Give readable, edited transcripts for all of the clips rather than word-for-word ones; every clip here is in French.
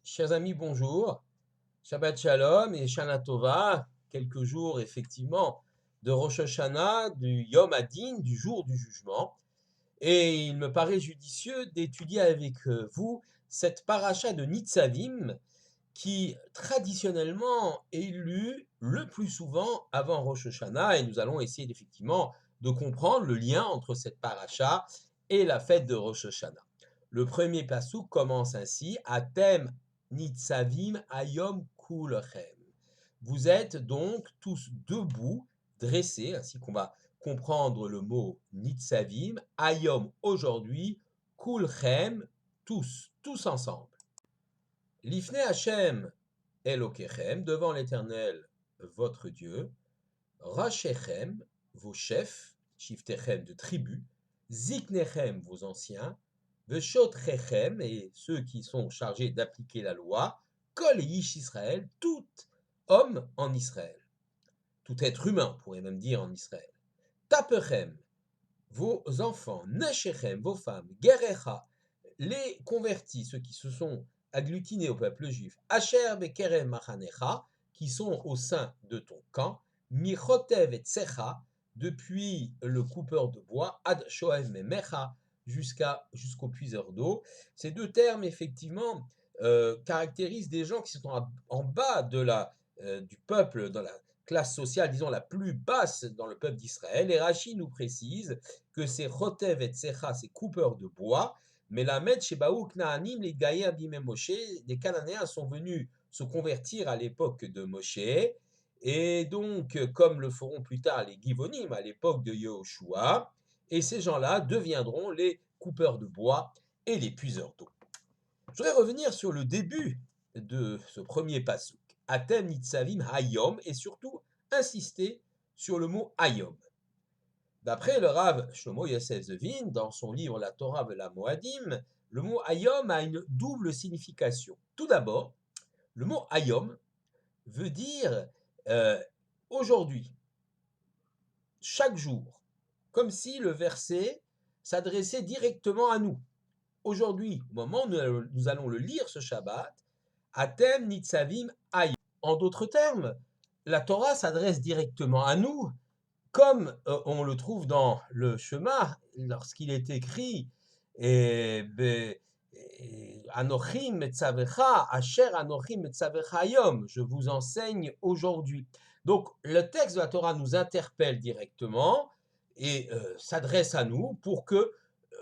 Chers amis, bonjour. Shabbat Shalom et Shana Tova, quelques jours effectivement de Rosh Hashanah, du Yom Hadin, du jour du jugement. Et il me paraît judicieux d'étudier avec vous cette paracha de Nitzavim qui traditionnellement est lue le plus souvent avant Rosh Hashanah. Et nous allons essayer effectivement de comprendre le lien entre cette paracha et la fête de Rosh Hashanah. Le premier passouk commence ainsi: Atem nitzavim ayom kulchem. Vous êtes donc tous debout, dressés, ainsi qu'on va comprendre le mot nitzavim, ayom aujourd'hui, kulchem tous ensemble. Lifnei Hashem Elokechem, devant l'Éternel votre Dieu, Rachechem, vos chefs, Shiftechem de tribus, Ziknechem, vos anciens, Veshotrechem, et ceux qui sont chargés d'appliquer la loi, Kol Yish Israël, tout homme en Israël, tout être humain, on pourrait même dire en Israël. Tapechem, vos enfants, Neshechem, vos femmes, Gerecha, les convertis, ceux qui se sont agglutinés au peuple juif, Asher Bekerem Machanecha, qui sont au sein de ton camp, Michotev et Tsecha, depuis le coupeur de bois, Ad Shoev Memecha, jusqu'au puiseur d'eau. Ces deux termes, effectivement, caractérisent des gens qui sont en bas du peuple, dans la classe sociale, disons, la plus basse dans le peuple d'Israël. Et Rachi nous précise que ces Chotev et Tsecha, ces coupeurs de bois, mais la Med Shebaou Knaanim, les Gaïa Bimé Moshe, les Cananéens sont venus se convertir à l'époque de Moshe, et donc, comme le feront plus tard les Givonim à l'époque de Yehoshua, et ces gens-là deviendront les coupeurs de bois et les puiseurs d'eau. Je voudrais revenir sur le début de ce premier pasuk, Atem Nitzavim Hayom, et surtout insister sur le mot Hayom. D'après le Rav Shlomo Yosef Zevin, dans son livre La Torah et la Moadim, le mot Hayom a une double signification. Tout d'abord, le mot Hayom veut dire aujourd'hui, chaque jour, comme si le verset s'adressait directement à nous. Aujourd'hui, au moment où nous allons le lire ce Shabbat, Atem Nitzavim Hayom. En d'autres termes, la Torah s'adresse directement à nous, comme on le trouve dans le Shema, lorsqu'il est écrit Anochim metzavecha, Asher Anochim metzavecha hayom, je vous enseigne aujourd'hui. Donc le texte de la Torah nous interpelle directement et s'adresse à nous pour que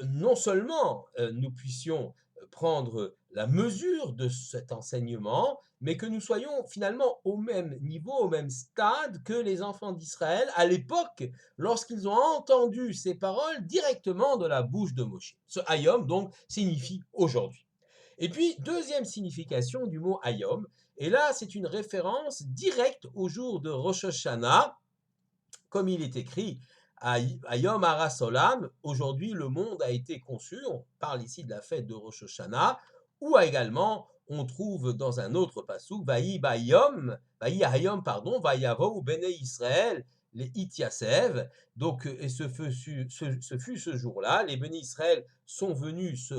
non seulement nous puissions prendre la mesure de cet enseignement, mais que nous soyons finalement au même niveau, au même stade que les enfants d'Israël à l'époque, lorsqu'ils ont entendu ces paroles directement de la bouche de Moshe. Ce Hayom, donc, signifie aujourd'hui. Et puis, deuxième signification du mot Hayom, et là, c'est une référence directe au jour de Rosh Hashanah, comme il est écrit Hayom Haras Olam, aujourd'hui le monde a été conçu, on parle ici de la fête de Rosh Hashanah, ou également on trouve dans un autre passouk Vayi Hayom, Vayavo Bnei Israël, les Ityasev. Donc, et ce fut ce jour-là, les Béné Israël sont venus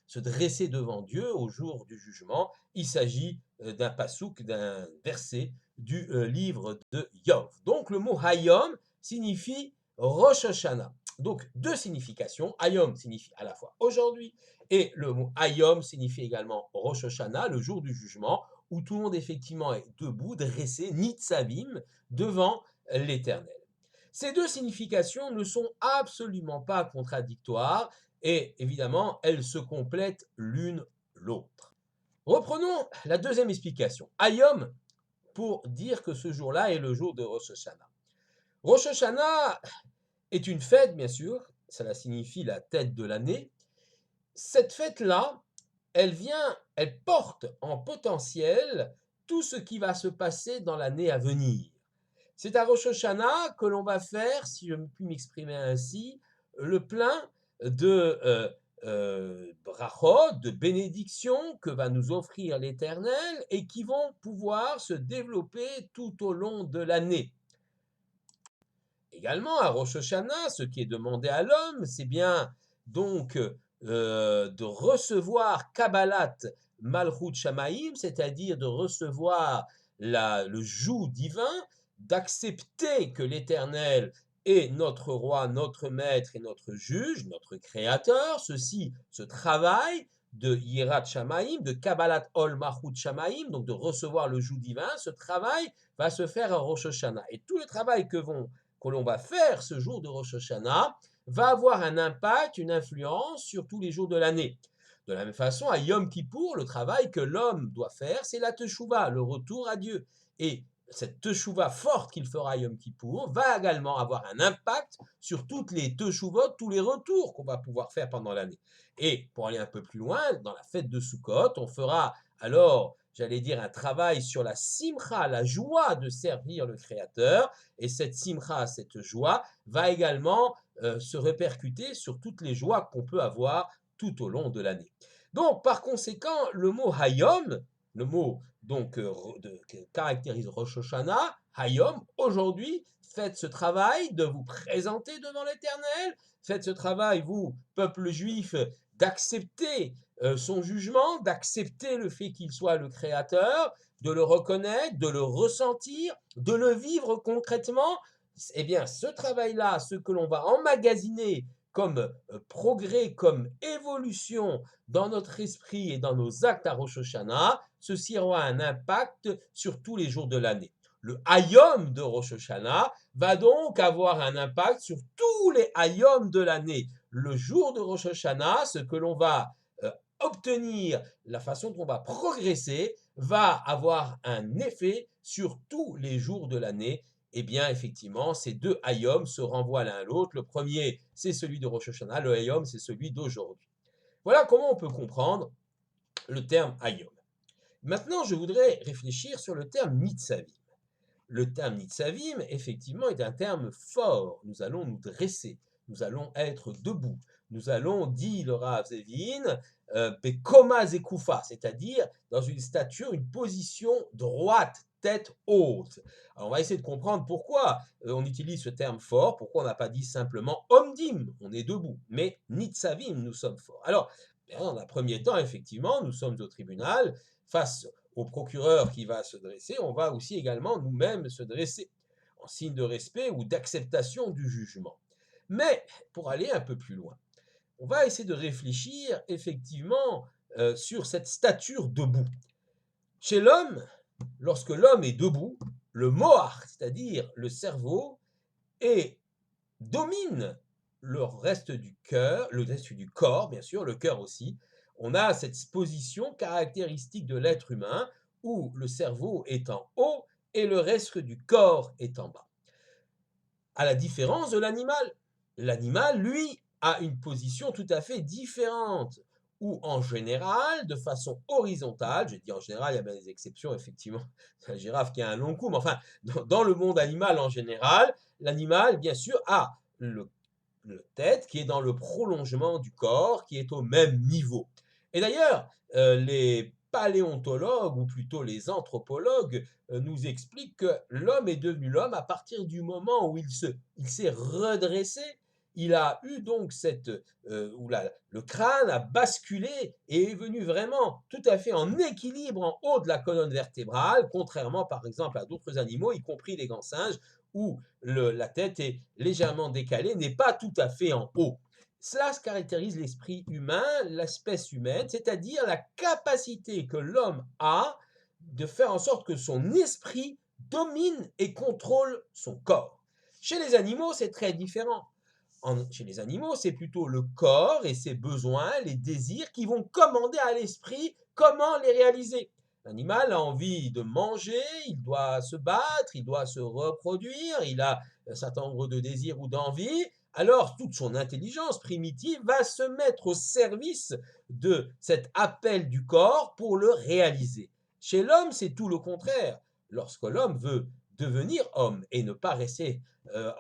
se dresser devant Dieu au jour du jugement. Il s'agit d'un passouk, d'un verset du livre de Yov. Donc le mot Hayom signifie Rosh Hashanah. Donc deux significations. Hayom signifie à la fois aujourd'hui et le mot Hayom signifie également Rosh Hashanah, le jour du jugement, où tout le monde effectivement est debout, dressé, Nitzavim, devant l'Éternel. Ces deux significations ne sont absolument pas contradictoires et évidemment elles se complètent l'une l'autre. Reprenons la deuxième explication. Hayom, pour dire que ce jour-là est le jour de Rosh Hashanah. Rosh Hashanah est une fête, bien sûr, cela signifie la tête de l'année. Cette fête-là, elle porte en potentiel tout ce qui va se passer dans l'année à venir. C'est à Rosh Hashanah que l'on va faire, si je puis m'exprimer ainsi, le plein de brachot, de bénédictions que va nous offrir l'Éternel et qui vont pouvoir se développer tout au long de l'année. Également, à Rosh Hashanah, ce qui est demandé à l'homme, c'est bien donc de recevoir Kabbalat Malchut Shamaïm, c'est-à-dire de recevoir le joug divin, d'accepter que l'Éternel est notre roi, notre maître et notre juge, notre créateur. Ceci, ce travail de Yirat Shamaïm, de Kabbalat Ol Malchut Shamaïm, donc de recevoir le joug divin, ce travail va se faire à Rosh Hashanah. Et tout le travail que l'on va faire ce jour de Rosh Hashanah va avoir un impact, une influence sur tous les jours de l'année. De la même façon, à Yom Kippour, le travail que l'homme doit faire, c'est la Teshuvah, le retour à Dieu. Et cette Teshuvah forte qu'il fera à Yom Kippour va également avoir un impact sur toutes les Teshuvot, tous les retours qu'on va pouvoir faire pendant l'année. Et pour aller un peu plus loin, dans la fête de Sukkot, on fera alors, j'allais dire, un travail sur la simcha, la joie de servir le Créateur. Et cette simcha, cette joie, va également se répercuter sur toutes les joies qu'on peut avoir tout au long de l'année. Donc, par conséquent, le mot Hayom, le mot donc qui caractérise Rosh Hashanah, Hayom, aujourd'hui, faites ce travail de vous présenter devant l'Éternel, faites ce travail, vous, peuple juif, d'accepter son jugement, d'accepter le fait qu'il soit le Créateur, de le reconnaître, de le ressentir, de le vivre concrètement. Eh bien, ce travail-là, ce que l'on va emmagasiner comme progrès, comme évolution dans notre esprit et dans nos actes à Rosh Hashanah, ceci aura un impact sur tous les jours de l'année. Le Hayom de Rosh Hashanah va donc avoir un impact sur tous les Hayom de l'année. Le jour de Rosh Hashanah, ce que l'on va obtenir, la façon dont on va progresser, va avoir un effet sur tous les jours de l'année. Eh bien, effectivement, ces deux Hayom se renvoient l'un à l'autre. Le premier, c'est celui de Rosh Hashanah, le Hayom, c'est celui d'aujourd'hui. Voilà comment on peut comprendre le terme Hayom. Maintenant, je voudrais réfléchir sur le terme Nitzavim. Le terme Nitzavim, effectivement, est un terme fort. Nous allons nous dresser, nous allons être debout. Nous allons, dit le Rav Zevin, Bekoma Zekufa, c'est-à-dire dans une stature, une position droite, tête haute. Alors on va essayer de comprendre pourquoi on utilise ce terme fort, pourquoi on n'a pas dit simplement Omdim, on est debout, mais Nitzavim, nous sommes forts. Alors, dans un premier temps, effectivement, nous sommes au tribunal face au procureur qui va se dresser, on va aussi également nous-mêmes se dresser en signe de respect ou d'acceptation du jugement. Mais pour aller un peu plus loin, on va essayer de réfléchir effectivement sur cette stature debout. Chez l'homme, lorsque l'homme est debout, le moach, c'est-à-dire le cerveau, domine le reste du cœur, le reste du corps, bien sûr, le cœur aussi. On a cette position caractéristique de l'être humain où le cerveau est en haut et le reste du corps est en bas. À la différence de l'animal. L'animal, lui, a une position tout à fait différente, où en général, de façon horizontale, je dis en général, il y a bien des exceptions, effectivement, la girafe qui a un long cou, mais enfin, dans le monde animal en général, l'animal, bien sûr, a le tête qui est dans le prolongement du corps, qui est au même niveau. Et d'ailleurs, les paléontologues, ou plutôt les anthropologues, nous expliquent que l'homme est devenu l'homme à partir du moment où il s'est redressé. Il a eu donc où le crâne a basculé et est venu vraiment tout à fait en équilibre en haut de la colonne vertébrale, contrairement par exemple à d'autres animaux, y compris les grands singes, où la tête est légèrement décalée, n'est pas tout à fait en haut. Cela caractérise l'esprit humain, l'espèce humaine, c'est-à-dire la capacité que l'homme a de faire en sorte que son esprit domine et contrôle son corps. Chez les animaux, c'est très différent. Chez les animaux, c'est plutôt le corps et ses besoins, les désirs qui vont commander à l'esprit comment les réaliser. L'animal a envie de manger, il doit se battre, il doit se reproduire, il a un certain nombre de désirs ou d'envies. Alors, toute son intelligence primitive va se mettre au service de cet appel du corps pour le réaliser. Chez l'homme, c'est tout le contraire. Lorsque l'homme veut devenir homme et ne pas rester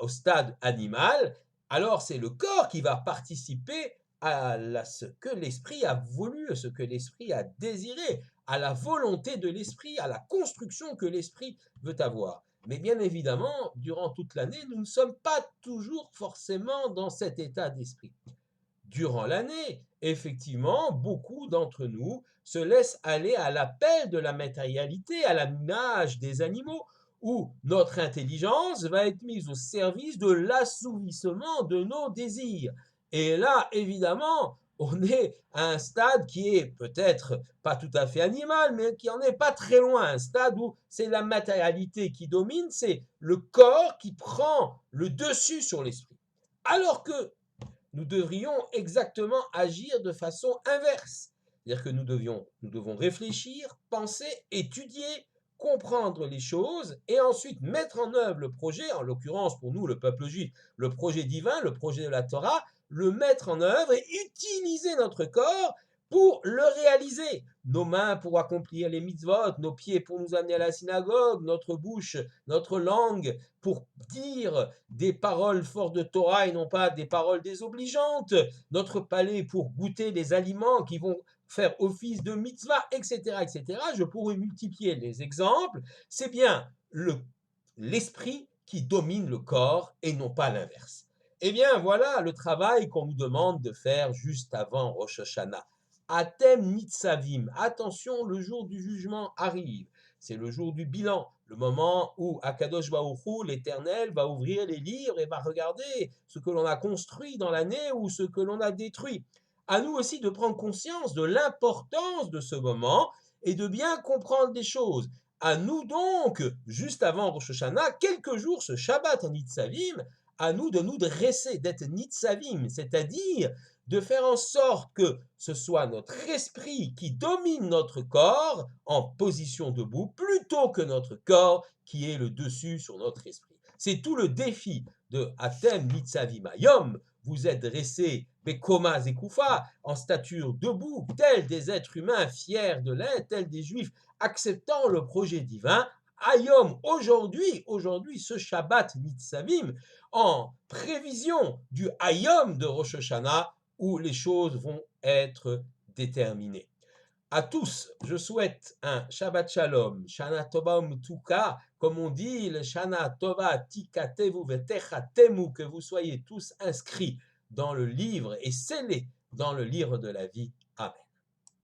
au stade animal, alors c'est le corps qui va participer à ce que l'esprit a voulu, ce que l'esprit a désiré, à la volonté de l'esprit, à la construction que l'esprit veut avoir. Mais bien évidemment, durant toute l'année, nous ne sommes pas toujours forcément dans cet état d'esprit. Durant l'année, effectivement, beaucoup d'entre nous se laissent aller à l'appel de la matérialité, à l'image des animaux, où notre intelligence va être mise au service de l'assouvissement de nos désirs. Et là, évidemment, on est à un stade qui est peut-être pas tout à fait animal, mais qui en est pas très loin, un stade où c'est la matérialité qui domine, c'est le corps qui prend le dessus sur l'esprit. Alors que nous devrions exactement agir de façon inverse. C'est-à-dire que nous devons réfléchir, penser, étudier, comprendre les choses et ensuite mettre en œuvre le projet, en l'occurrence pour nous, le peuple juif, le projet divin, le projet de la Torah, le mettre en œuvre et utiliser notre corps pour le réaliser. Nos mains pour accomplir les mitzvot, nos pieds pour nous amener à la synagogue, notre bouche, notre langue pour dire des paroles fortes de Torah et non pas des paroles désobligeantes, notre palais pour goûter des aliments qui vont faire office de mitzvah, etc., etc. Je pourrais multiplier les exemples. C'est bien l'esprit qui domine le corps et non pas l'inverse. Eh bien, voilà le travail qu'on nous demande de faire juste avant Rosh Hashanah. Atem Nitzavim, attention, le jour du jugement arrive. C'est le jour du bilan, le moment où Akadosh Baruch Hu, l'Éternel, va ouvrir les livres et va regarder ce que l'on a construit dans l'année ou ce que l'on a détruit. À nous aussi de prendre conscience de l'importance de ce moment et de bien comprendre les choses. À nous donc, juste avant Rosh Hashanah, quelques jours, ce Shabbat à Nitzavim, à nous de nous dresser, d'être Nitzavim, c'est-à-dire de faire en sorte que ce soit notre esprit qui domine notre corps en position debout, plutôt que notre corps qui est le dessus sur notre esprit. C'est tout le défi de Atem Nitzavim Hayom. Vous êtes dressés, Bekoma Zekoufa, en stature debout, tels des êtres humains fiers de l'être, tels des juifs acceptant le projet divin. Hayom, aujourd'hui, ce Shabbat Nitzavim, en prévision du Hayom de Rosh Hashanah, où les choses vont être déterminées. À tous, je souhaite un Shabbat Shalom, Shana Tova Umtuka, comme on dit, le Shana Tova Tikatevu Vetechatemu, que vous soyez tous inscrits dans le livre et scellés dans le livre de la vie. Amen.